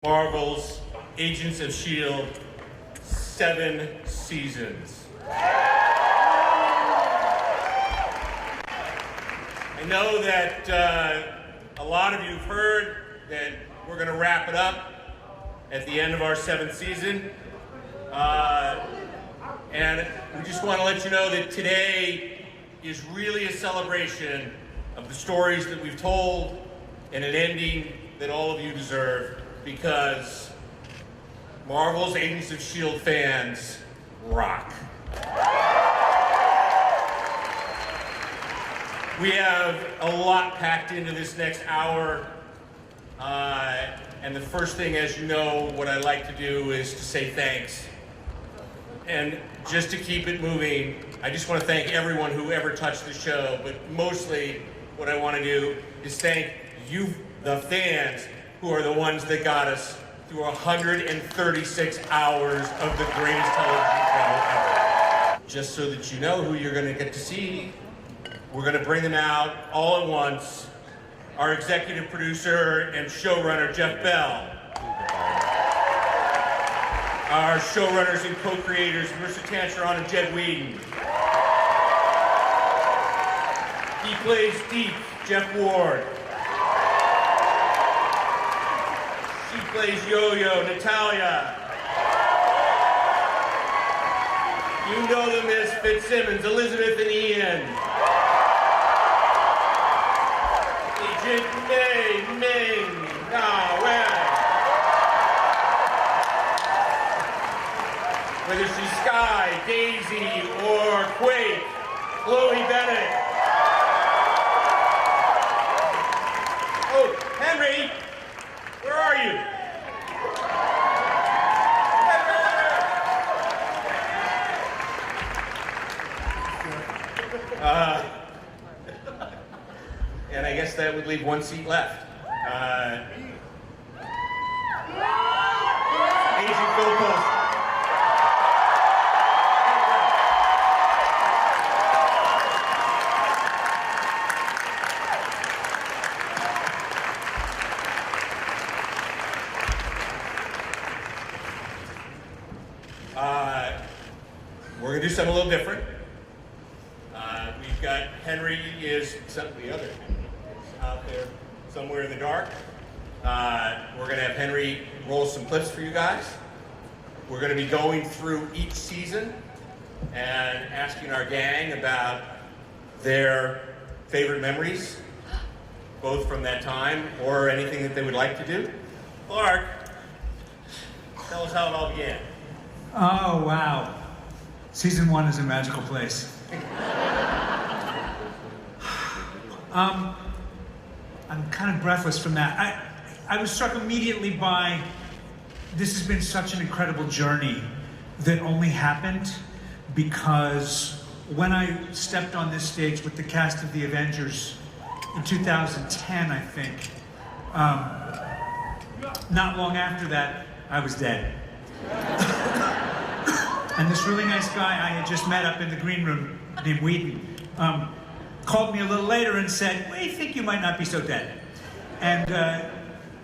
Marvel's Agents of S.H.I.E.L.D. 7 seasons. I know that a lot of you have heard that we're going to wrap it up at the end of our 7th season. And we just want to let you know that today is really a celebration of the stories that we've told and an ending that all of you deserve, because Marvel's Agents of S.H.I.E.L.D. fans rock. We have a lot packed into this next hour, and the first thing, as you know, what I like to do is to say thanks. And just to keep it moving, I just want to thank everyone who ever touched the show, but mostly what I want to do is thank you, the fans, who are the ones that got us through 136 hours of the greatest television show ever. Just so that you know who you're going to get to see, we're going to bring them out all at once. Our executive producer and showrunner, Jeff Bell. Our showrunners and co-creators, Marissa Tancheron and Jed Whedon. He plays Deep, Jeff Ward. She plays Yo-Yo, Natalia. You know them as Simmons, Elizabeth and Ian. Agent Mei Ming Na Wen. Whether she's Sky, Daisy, or Quake, Chloe Bennett. Oh, Henry, where are you? And I guess that would leave one seat left. Agent Goalpost. We're going to do something a little different. We've got Henry is the other Henry is out there somewhere in the dark. We're going to have Henry roll some clips for you guys. We're going to be going through each season and asking our gang about their favorite memories, both from that time or anything that they would like to do. Clark, tell us how it all began. Oh, wow. Season 1 is a magical place. I'm kind of breathless from that. I was struck immediately by, this has been such an incredible journey that only happened because when I stepped on this stage with the cast of The Avengers in 2010, I think, not long after that, I was dead. And this really nice guy I had just met up in the green room named Whedon called me a little later and said, "We think you might not be so dead." And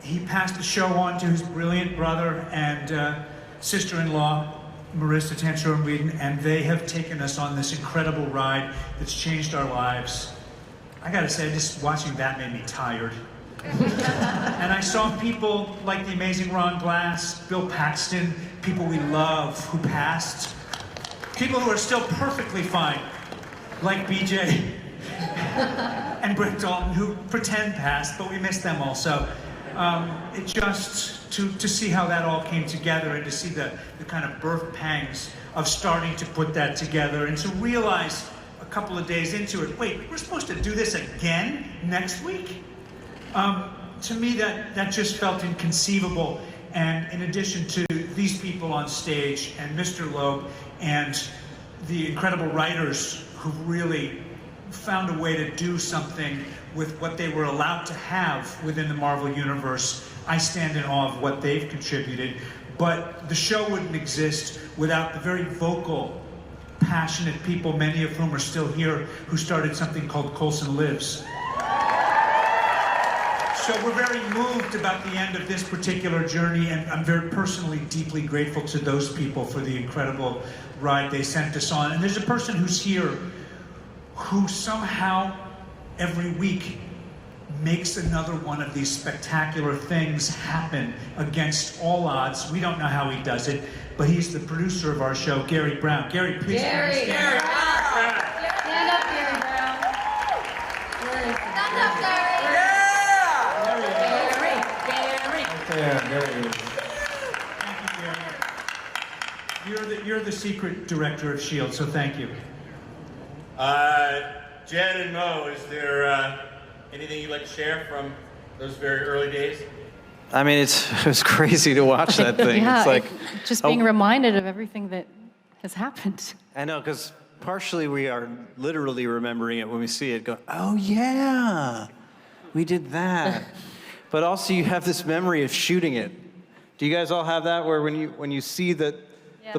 he passed the show on to his brilliant brother and sister-in-law, Marissa Tancheron Whedon, and they have taken us on this incredible ride that's changed our lives. I gotta say, just watching that made me tired. And I saw people like the amazing Ron Glass, Bill Paxton, people we love who passed, people who are still perfectly fine, like BJ and Brett Dalton, who pretend passed, but we miss them all. So it just, to see how that all came together and to see the kind of birth pangs of starting to put that together and to realize a couple of days into it, wait, we're supposed to do this again next week? To me, that just felt inconceivable. And in addition to these people on stage and Mr. Loeb and the incredible writers who really found a way to do something with what they were allowed to have within the Marvel Universe, I stand in awe of what they've contributed. But the show wouldn't exist without the very vocal, passionate people, many of whom are still here, who started something called Coulson Lives. So we're very moved about the end of this particular journey, and I'm very personally deeply grateful to those people for the incredible ride they sent us on. And there's a person who's here who somehow every week makes another one of these spectacular things happen against all odds. We don't know how he does it, but he's the producer of our show, Gary Brown. Gary, please stand up. Stand up, Gary Brown. Stand up, Gary. Yeah, there he is. Thank you, Gary. You're the secret director of S.H.I.E.L.D., so thank you. Jen and Mo, is there anything you'd like to share from those very early days? I mean, it was crazy to watch that thing. Yeah, it's like just being reminded of everything that has happened. I know, because partially we are literally remembering it when we see it. Go, oh yeah, we did that. But also you have this memory of shooting it. Do you guys all have that, where when you see the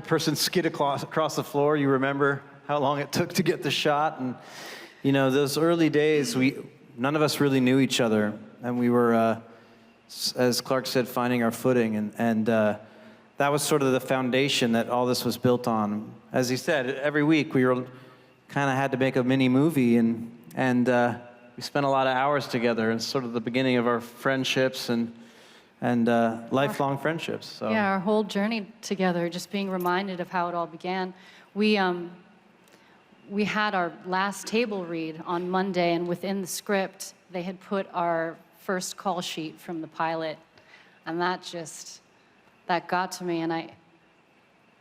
person skid across the floor, you remember how long it took to get the shot? And you know, those early days, none of us really knew each other, and we were, as Clark said, finding our footing, and that was sort of the foundation that all this was built on. As he said, every week we were kind of had to make a mini movie, and we spent a lot of hours together. It's sort of the beginning of our friendships and lifelong friendships. So. Yeah, our whole journey together, just being reminded of how it all began. We had our last table read on Monday, and within the script, they had put our first call sheet from the pilot, and that got to me, and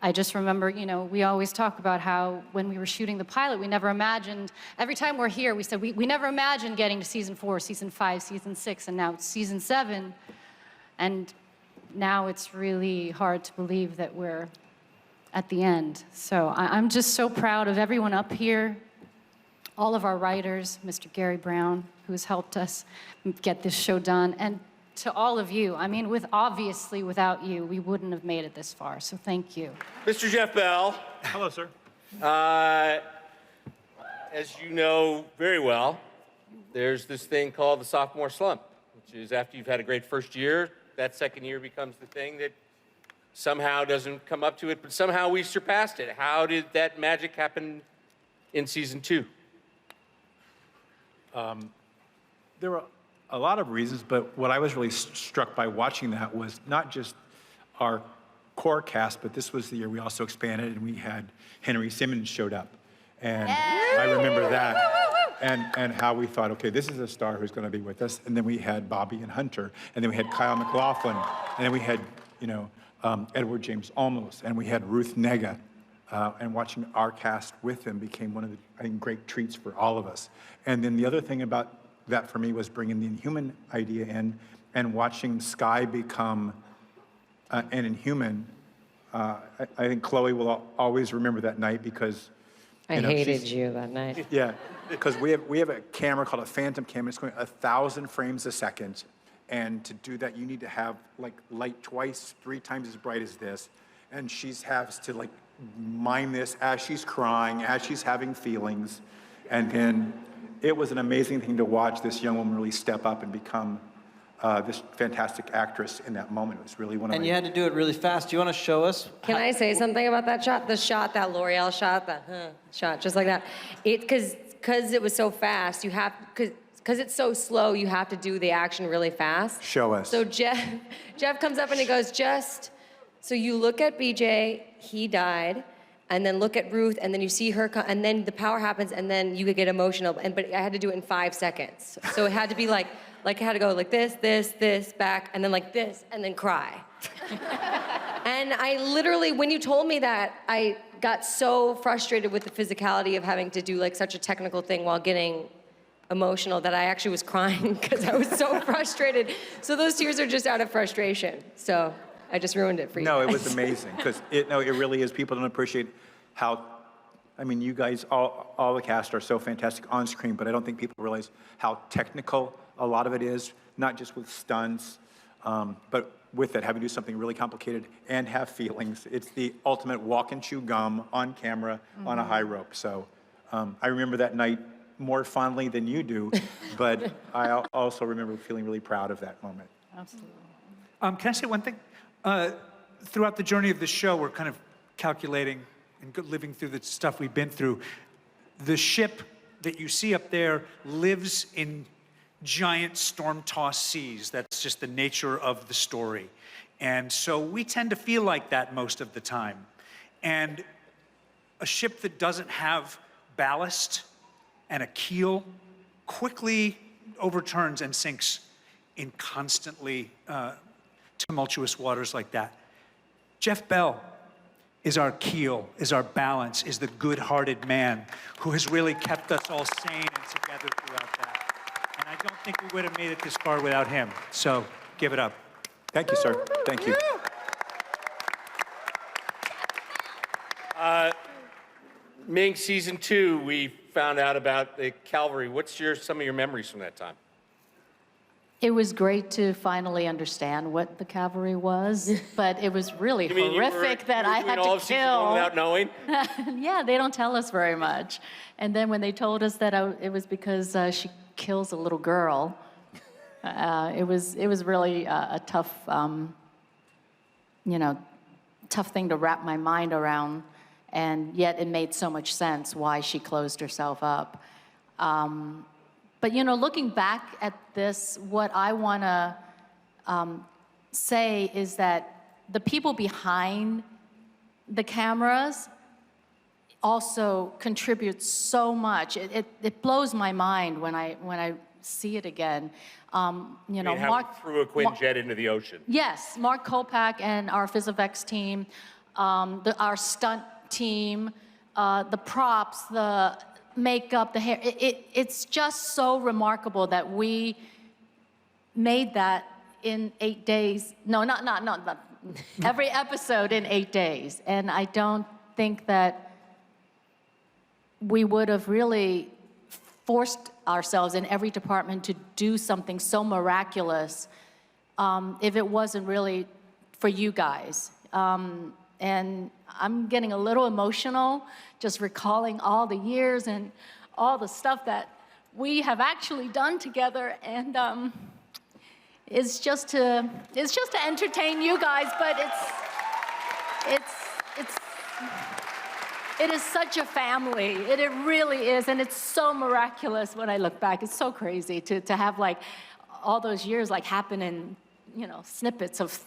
I just remember, you know, we always talk about how when we were shooting the pilot, we never imagined, every time we're here, we said we never imagined getting to season 4, season 5, season 6, and now it's season 7, and now it's really hard to believe that we're at the end. So I'm just so proud of everyone up here, all of our writers, Mr. Gary Brown, who's helped us get this show done, and to all of you. I mean, obviously without you, we wouldn't have made it this far, so thank you. Mr. Jeff Bell. Hello, sir. As you know very well, there's this thing called the sophomore slump, which is after you've had a great first year, that second year becomes the thing that somehow doesn't come up to it, but somehow we surpassed it. How did that magic happen in season 2? There were a lot of reasons, but what I was really struck by watching that was not just our core cast, but this was the year we also expanded and we had Henry Simmons showed up. And I remember that and how we thought, okay, this is a star who's going to be with us. And then we had Bobby and Hunter, and then we had Kyle MacLachlan, and then we had, you know, Edward James Olmos, and we had Ruth Nega. And watching our cast with them became one of the, I think, great treats for all of us. And then the other thing about that for me was bringing the Inhuman idea in and watching Sky become an Inhuman. I think Chloe will always remember that night because I hated you that night. Yeah, because we have a camera called a phantom camera. It's going 1,000 frames a second. And to do that, you need to have like light twice, 3 times as bright as this. And she has to like mime this as she's crying, as she's having feelings. And then it was an amazing thing to watch this young woman really step up and become this fantastic actress in that moment. It was really one of And you had to do it really fast. Do you want to show us? Can I say something about that shot? The shot, that L'Oreal shot, that shot, just like that. Because it was so fast, you have, because it's so slow, you have to do the action really fast. Show us. So Jeff comes up and he goes, so you look at BJ, he died, and then look at Ruth, and then you see her, and then the power happens, and then you could get emotional. But I had to do it in 5 seconds. So it had to be like it had to go like this, back, and then like this, and then cry. And I literally, when you told me that, I got so frustrated with the physicality of having to do like such a technical thing while getting emotional that I actually was crying because I was so frustrated. So those tears are just out of frustration. So I just ruined it for you. No, guys. it was amazing because it really is. People don't appreciate how, I mean, you guys, all the cast are so fantastic on screen, but I don't think people realize how technical a lot of it is, not just with stunts, but with it, having to do something really complicated and have feelings. It's the ultimate walk and chew gum on camera on a high rope. So I remember that night more fondly than you do, but I also remember feeling really proud of that moment. Absolutely. Can I say one thing? Throughout the journey of the show, we're kind of calculating and living through the stuff we've been through. The ship that you see up there lives in giant storm-tossed seas. That's just the nature of the story. And so we tend to feel like that most of the time. And a ship that doesn't have ballast and a keel quickly overturns and sinks in constantly tumultuous waters like that. Jeff Bell is our keel, is our balance, is the good-hearted man who has really kept us all sane and together throughout that. And I don't think we would have made it this far without him. So give it up. Thank you, sir. Thank you. Ming, season 2, we found out about the Calvary. What's some of your memories from that time? It was great to finally understand what the cavalry was, but it was really horrific that I had to kill. Without knowing? Yeah, they don't tell us very much. And then when they told us that it was because she kills a little girl, it was really a tough, tough thing to wrap my mind around. And yet it made so much sense why she closed herself up. But, looking back at this, what I want to say is that the people behind the cameras also contribute so much. It blows my mind when I see it again. Mark threw a Quinjet into the ocean. Yes, Mark Kolpak and our PhysiVex team, our stunt team, the props, the makeup, the hair. It's just so remarkable that we made that in 8 days. No, not every episode in 8 days. And I don't think that we would have really forced ourselves in every department to do something so miraculous if it wasn't really for you guys. And I'm getting a little emotional just recalling all the years and all the stuff that we have actually done together. And it's just to entertain you guys, but it is such a family. It really is, and it's so miraculous when I look back. It's so crazy to have like all those years like happen in snippets of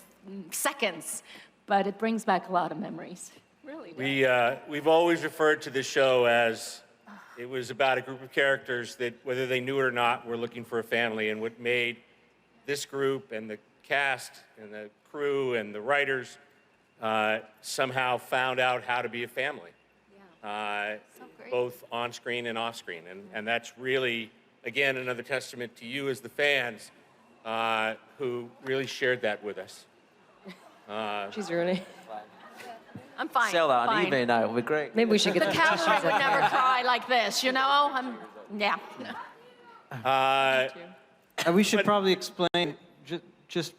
seconds. But it brings back a lot of memories. Really does. We've always referred to this show as it was about a group of characters that, whether they knew it or not, were looking for a family. And what made this group and the cast and the crew and the writers somehow found out how to be a family, both on screen and off screen. And that's really, again, another testament to you as the fans who really shared that with us. She's ruining. I'm fine. Sell that on fine. eBay now. It would be great. Maybe we should get The cavalry would never cry like this, yeah. And we should probably explain, just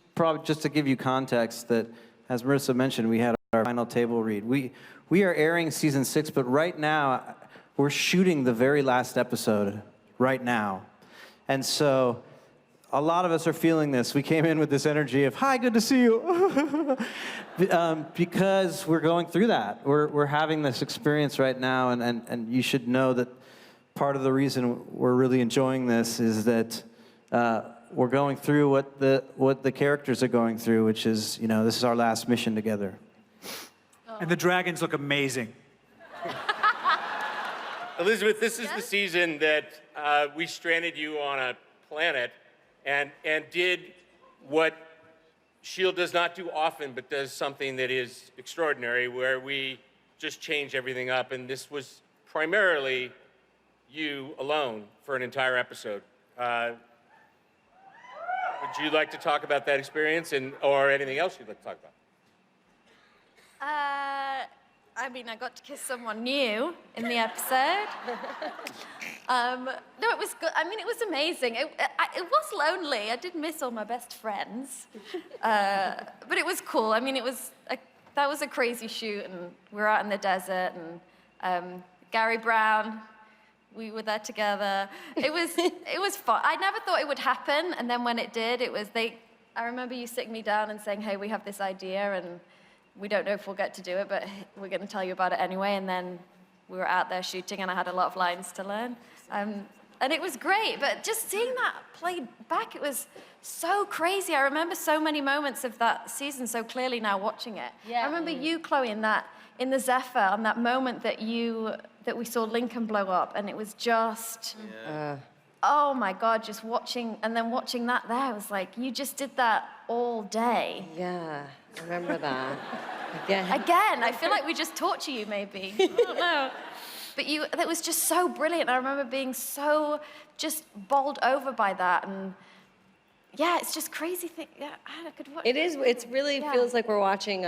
to give you context, that as Marissa mentioned, we had our final table read. We are airing season 6, but right now we're shooting the very last episode right now. And so a lot of us are feeling this. We came in with this energy of, hi, good to see you. Because we're going through that. We're having this experience right now, and you should know that part of the reason we're really enjoying this is that we're going through what the characters are going through, which is, this is our last mission together. And the dragons look amazing. Elizabeth, this is the season that we stranded you on a planet and did what S.H.I.E.L.D. does not do often, but does something that is extraordinary, where we just change everything up. And this was primarily you alone for an entire episode. Would you like to talk about that experience or anything else you'd like to talk about? I got to kiss someone new in the episode. No, it was good. It was amazing. It was lonely. I did miss all my best friends. But it was cool. That was a crazy shoot, and we were out in the desert, and Gary Brown We were there together. It was fun. I never thought it would happen, and then when it did, I remember you sitting me down and saying, hey, we have this idea, and we don't know if we'll get to do it, but we're going to tell you about it anyway. And then we were out there shooting, and I had a lot of lines to learn. And it was great, but just seeing that played back, it was so crazy. I remember so many moments of that season so clearly now watching it. Yeah. I remember you, Chloe, in the Zephyr, on that moment that we saw Lincoln blow up, and it was just, oh my God, just watching, and then watching that there, was like, you just did that all day. Yeah, I remember that. Again. Again, I feel like we just torture you, maybe. I don't know. But that was just so brilliant. I remember being so just bowled over by that. And yeah, it's just crazy thing. Yeah, I could watch It is, it really feels like we're watching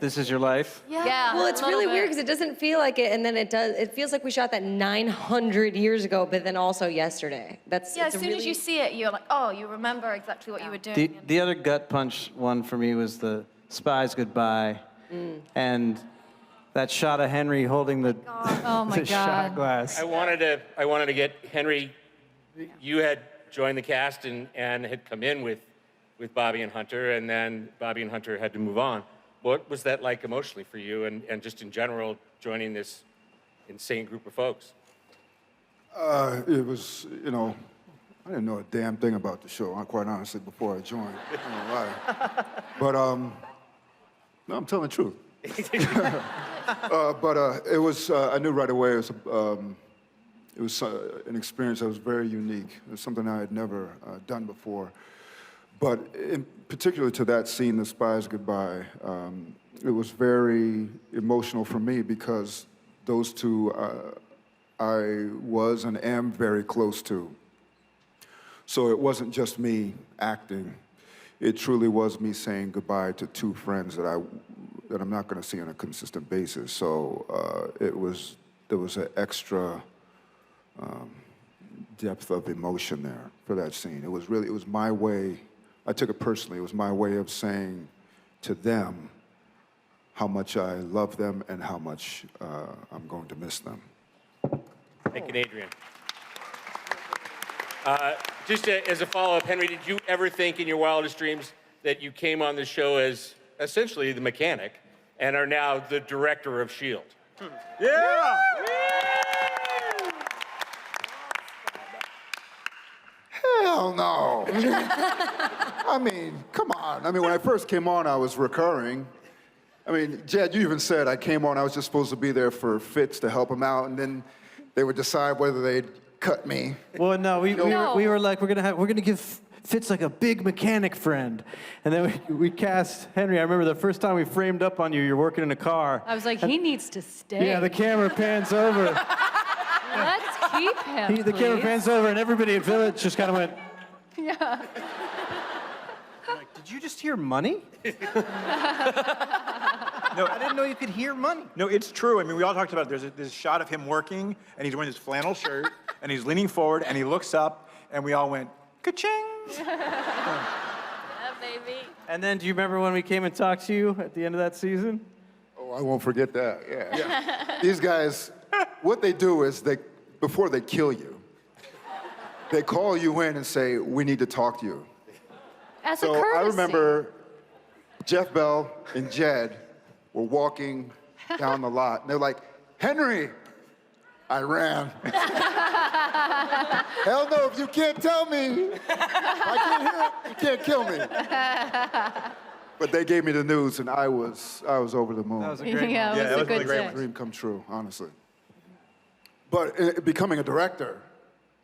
This Is Your Life? Yeah. Well, it's a little really bit. weird because it doesn't feel like it, and then it does. It feels like we shot that 900 years ago, but then also yesterday. Yeah, it's as a soon as you see it, you're like, oh, you remember exactly what you were doing. The other gut punch one for me was the Spies Goodbye. And that shot of Henry holding the, Oh my the shot God. glass. I wanted to get Henry. You had joined the cast and had come in with Bobby and Hunter, and then Bobby and Hunter had to move on. What was that like emotionally for you, and just in general, joining this insane group of folks? It was, I didn't know a damn thing about the show, quite honestly, before I joined. I don't know why. But, no, I'm telling the truth. But it was, I knew right away it was an experience that was very unique. It was something I had never done before. But in particular to that scene, The Spies Goodbye, it was very emotional for me because those two I was and am very close to. So it wasn't just me acting. It truly was me saying goodbye to two friends that I'm not going to see on a consistent basis. So there was an extra depth of emotion there for that scene. It was my way. I took it personally. It was my way of saying to them how much I love them and how much I'm going to miss them. Thank you, Adrian. Just as a follow-up, Henry, did you ever think in your wildest dreams that you came on the show as essentially the mechanic and are now the director of S.H.I.E.L.D? Yeah! Hell no. I mean, come on. I mean, when I first came on, I was recurring. I mean, Jed, you even said I came on, I was just supposed to be there for Fitz to help him out, and then they would decide whether they'd cut me. Well, no, we were like, we're gonna give Fitz like a big mechanic friend, and then we cast Henry. I remember the first time we framed up on you. You're working in a car. I was like, he needs to stay. Yeah, the camera pans over. Let's keep him, The camera please. pans over, and everybody at Village just kind of went. Yeah. I'm like, did you just hear money? No, I didn't know you could hear money. No, it's true. I mean, we all talked about it. There's this shot of him working, and he's wearing this flannel shirt, and he's leaning forward, and he looks up, and we all went, ka-ching! Yeah, baby. And then, do you remember when we came and talked to you at the end of that season? Oh, I won't forget that, yeah. These guys, what they do is before they kill you, they call you in and say, we need to talk to you. As a So courtesy. I remember Jeff Bell and Jed were walking down the lot, and they're like, Henry! I ran. Hell no, if you can't tell me, if I can't hear it, you can't kill me. But they gave me the news, and I was over the moon. That was a great Yeah, moment. it Yeah, was that a was good really great. day. Dream come true, honestly. But becoming a director,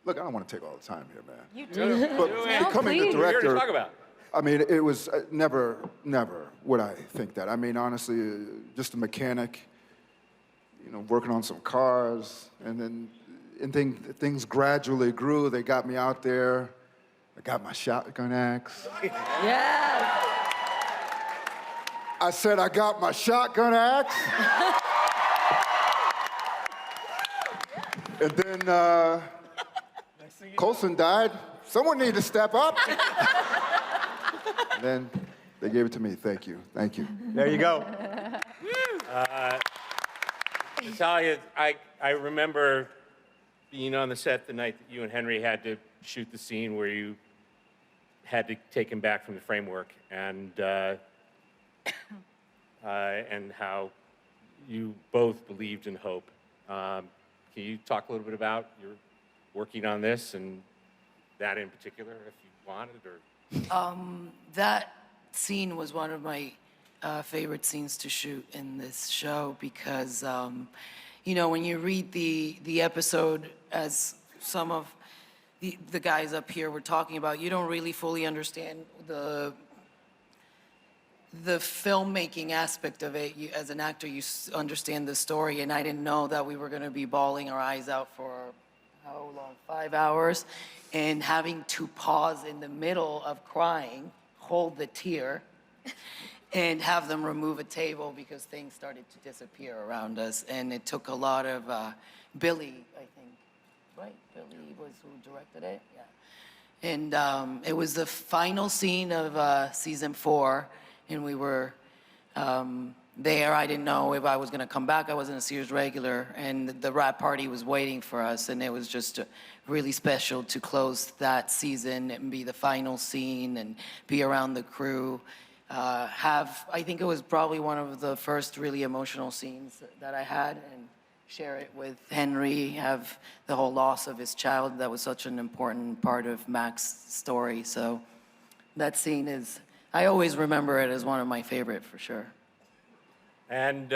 look, I don't want to take all the time here, man. You do. But No, becoming please. the We're here to director, talk about. I mean, it was never would I think that. I mean, honestly, just a mechanic, working on some cars, and things gradually grew. They got me out there. I got my shotgun axe. Yeah. I said, I got my shotgun axe. And then Coulson died. Someone needed to step up. And then they gave it to me. Thank you. Thank you. There you go. Natalia, I remember being on the set the night that you and Henry had to shoot the scene where you had to take him back from the framework, and how you both believed in hope. Can you talk a little bit about your working on this and that in particular, if you wanted, or? That scene was one of my favorite scenes to shoot in this show because, you know, when you read the episode, as some of the guys up here were talking about, you don't really fully understand the filmmaking aspect of it. As an actor, you understand the story, and I didn't know that we were going to be bawling our eyes out for how long? 5 hours, and having to pause in the middle of crying, hold the tear, and have them remove a table because things started to disappear around us. And it took a lot of Billy, I think, right? Billy was who directed it, yeah. And it was the final scene of season 4, and we were there. I didn't know if I was gonna come back. I wasn't a Sears regular, and the wrap party was waiting for us, and it was just really special to close that season and be the final scene and be around the crew. I think it was probably one of the first really emotional scenes that I had, and share it with Henry, have the whole loss of his child. That was such an important part of Mac's story. So that scene is, I always remember it as one of my favorite for sure. And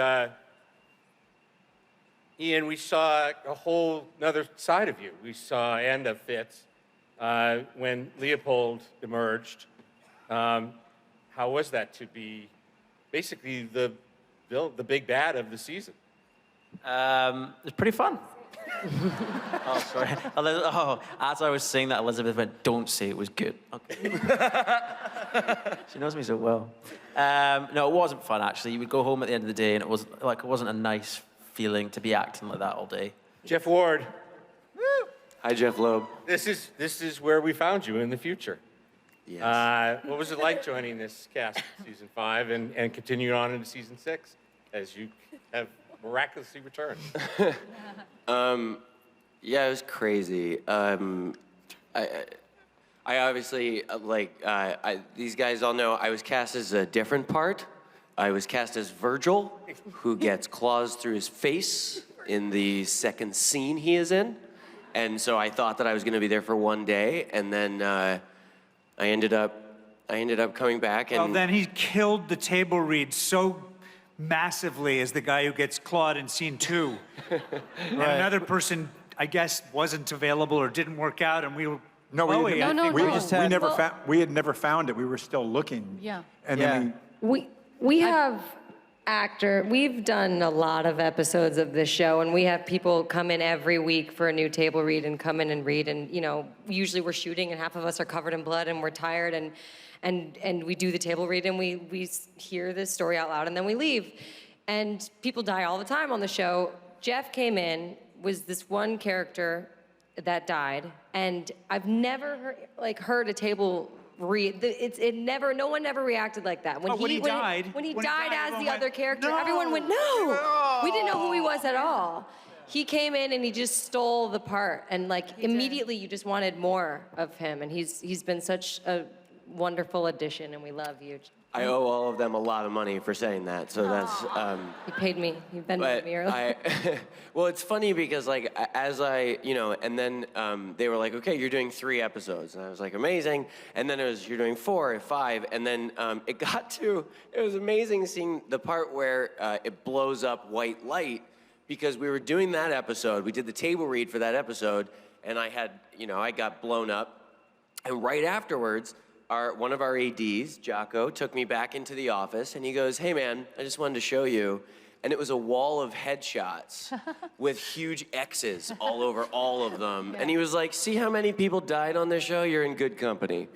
Ian, we saw a whole another side of you. We saw, and of Fitz, when Leopold emerged. How was that to be basically the big bad of the season? It was pretty fun. Oh, sorry. As I was saying that, Elizabeth went, "Don't say it was good." Okay. She knows me so well. No, it wasn't fun, actually. You would go home at the end of the day, and it wasn't a nice feeling to be acting like that all day. Jeff Ward. Hi, Jeff Loeb. This is where we found you in the future. Yes. What was it like joining this cast in season 5 and continuing on into season 6 as you have miraculously returned? Yeah, it was crazy. I obviously, these guys all know I was cast as a different part. I was cast as Virgil, who gets claws through his face in the second scene he is in. And so I thought that I was going to be there for one day, and then I ended up coming back. And well, then he killed the table read so massively as the guy who gets clawed in scene 2. Right. And another person, I guess, wasn't available or didn't work out, and we were. No, No. we had never found it. We were still looking. Yeah. And then We have we've done a lot of episodes of this show, and we have people come in every week for a new table read and come in and read, and usually we're shooting and half of us are covered in blood and we're tired, and we do the table read and we hear this story out loud and then we leave. And people die all the time on the show. Jeff came in, was this one character that died, and I've never heard a table read. No one ever reacted like that. When he died as the other character, everyone went, no! We didn't know who he was at all. He came in and he just stole the part, and immediately you just wanted more of him, and he's been such a wonderful addition, and we love you. I owe all of them a lot of money for saying that, so that's... He paid me. He bended me earlier. Well, it's funny because, and then they were like, okay, you're doing 3 episodes. And I was like, amazing. And then you're doing 4 or 5. And then it was amazing seeing the part where it blows up white light, because we were doing that episode. We did the table read for that episode, and I got blown up. And right afterwards, one of our ADs, Jocko, took me back into the office, and he goes, hey, man, I just wanted to show you. And it was a wall of headshots with huge X's all over all of them. Yeah. And he was like, see how many people died on this show? You're in good company.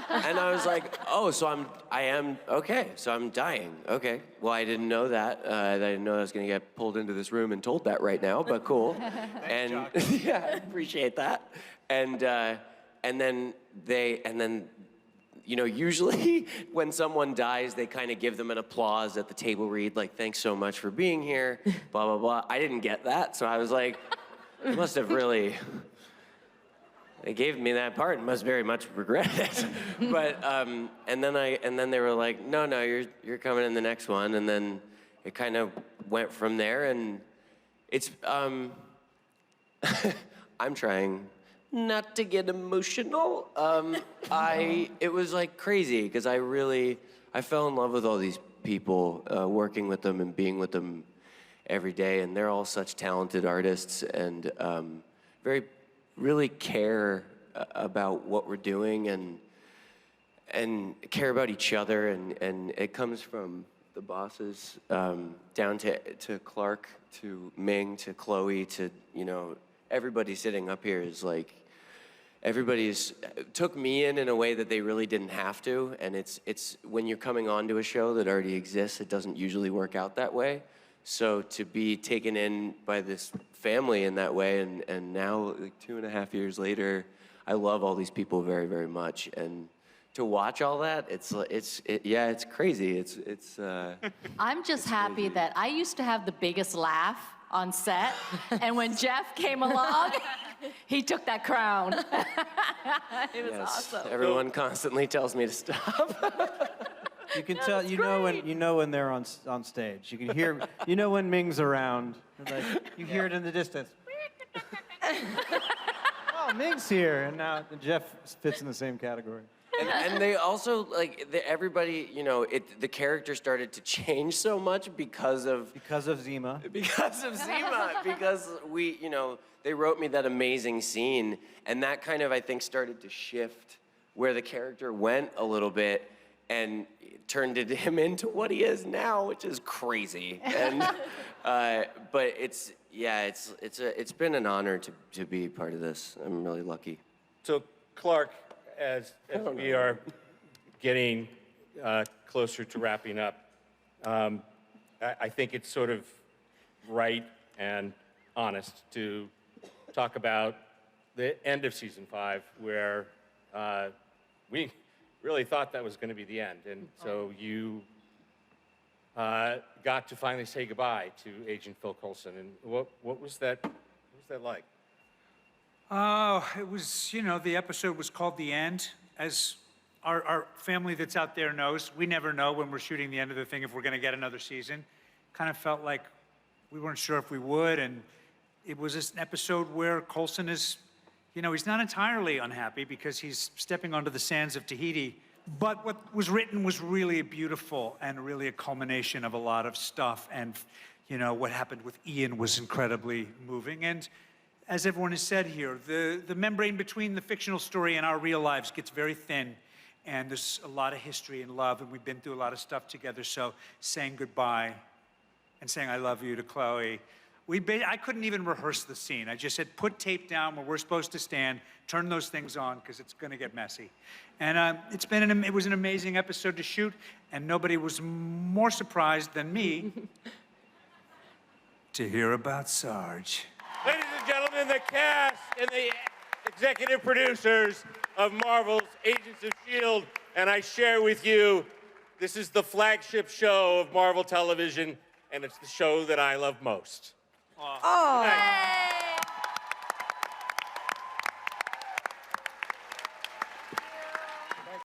And I was like, oh, so I am, okay, so I'm dying. Okay, well, I didn't know that. I didn't know I was gonna get pulled into this room and told that right now, but cool. And yeah, I appreciate that. And then usually when someone dies, they kind of give them an applause at the table read, like, thanks so much for being here, blah, blah, blah. I didn't get that, so I was like, They must have really. They gave me that part and must very much regret it. But and then they were like, no, you're coming in the next one, and then it kind of went from there, and it's I'm trying not to get emotional. It was like crazy because I fell in love with all these people, working with them and being with them every day, and they're all such talented artists and really care about what we're doing and care about each other, and it comes from the bosses down to Clark, to Ming, to Chloe, to everybody sitting up here is like everybody's took me in a way that they really didn't have to, and it's when you're coming onto a show that already exists, it doesn't usually work out that way. So to be taken in by this family in that way, and now like 2.5 years later, I love all these people very, very much, and to watch all that, it's crazy. I'm just happy that I used to have the biggest laugh on set, and when Jeff came along, he took that crown. It was awesome. Everyone constantly tells me to stop. You can tell, you know when they're on stage. You can hear, when Ming's around. Like, you hear it in the distance. Oh, Ming's here, and now Jeff fits in the same category. And they also everybody, the character started to change so much because of Zima. Because of Zima, because they wrote me that amazing scene, and that kind of I think started to shift where the character went a little bit, and turned him into what he is now, which is crazy. And but it's been an honor to be part of this. I'm really lucky. So, Clark, as we are getting closer to wrapping up, I think it's sort of right and honest to talk about the end of season 5, where we really thought that was going to be the end. And so you got to finally say goodbye to Agent Phil Coulson. And what was that like? Oh, it was, the episode was called The End. As our family that's out there knows, we never know when we're shooting the end of the thing if we're going to get another season. Kind of felt like we weren't sure if we would, and it was an episode where Coulson is, he's not entirely unhappy because he's stepping onto the sands of Tahiti. But what was written was really beautiful and really a culmination of a lot of stuff. And, what happened with Ian was incredibly moving. And as everyone has said here, the membrane between the fictional story and our real lives gets very thin. And there's a lot of history and love, and we've been through a lot of stuff together. So saying goodbye and saying I love you to Chloe, I couldn't even rehearse the scene. I just said, put tape down where we're supposed to stand, turn those things on, because it's going to get messy. And it was an amazing episode to shoot, and nobody was more surprised than me to hear about Sarge. Ladies and gentlemen, the cast and the executive producers of Marvel's Agents of S.H.I.E.L.D., and I share with you, this is the flagship show of Marvel Television, and it's the show that I love most. Oh.